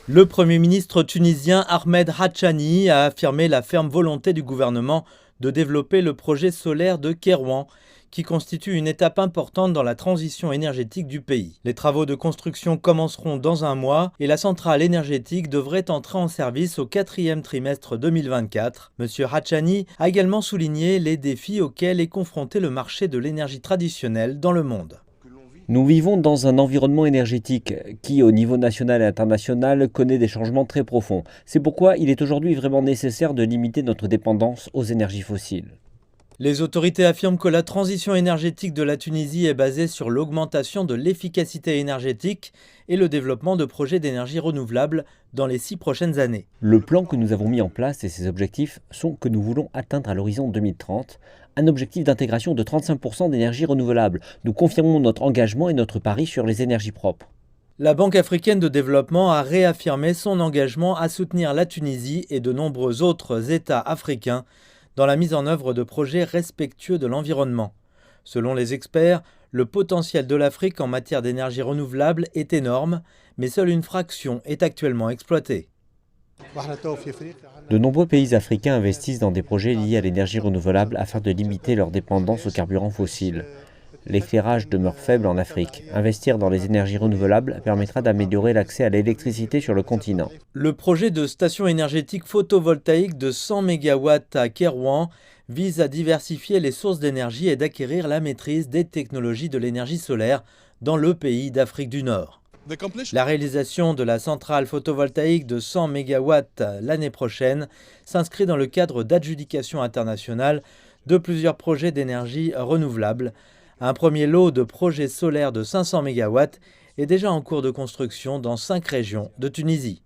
Le Premier ministre tunisien Ahmed Hatchani a affirmé la ferme volonté du gouvernement de développer le projet solaire de Kairouan, qui constitue une étape importante dans la transition énergétique du pays. Les travaux de construction commenceront dans un mois et la centrale énergétique devrait entrer en service au 4e trimestre 2024. M. Hatchani a également souligné les défis auxquels est confronté le marché de l'énergie traditionnelle dans le monde. Nous vivons dans un environnement énergétique qui, au niveau national et international, connaît des changements très profonds. C'est pourquoi il est aujourd'hui vraiment nécessaire de limiter notre dépendance aux énergies fossiles. Les autorités affirment que la transition énergétique de la Tunisie est basée sur l'augmentation de l'efficacité énergétique et le développement de projets d'énergie renouvelable dans les 6 prochaines années. Le plan que nous avons mis en place et ses objectifs sont que nous voulons atteindre à l'horizon 2030 un objectif d'intégration de 35% d'énergie renouvelable. Nous confirmons notre engagement et notre pari sur les énergies propres. La Banque africaine de développement a réaffirmé son engagement à soutenir la Tunisie et de nombreux autres États africains dans la mise en œuvre de projets respectueux de l'environnement. Selon les experts, le potentiel de l'Afrique en matière d'énergie renouvelable est énorme, mais seule une fraction est actuellement exploitée. De nombreux pays africains investissent dans des projets liés à l'énergie renouvelable afin de limiter leur dépendance aux carburants fossiles. L'éclairage demeure faible en Afrique. Investir dans les énergies renouvelables permettra d'améliorer l'accès à l'électricité sur le continent. Le projet de station énergétique photovoltaïque de 100 MW à Kairouan vise à diversifier les sources d'énergie et d'acquérir la maîtrise des technologies de l'énergie solaire dans le pays d'Afrique du Nord. La réalisation de la centrale photovoltaïque de 100 MW l'année prochaine s'inscrit dans le cadre d'adjudication internationale de plusieurs projets d'énergie renouvelable. Un premier lot de projets solaires de 500 MW est déjà en cours de construction dans 5 régions de Tunisie.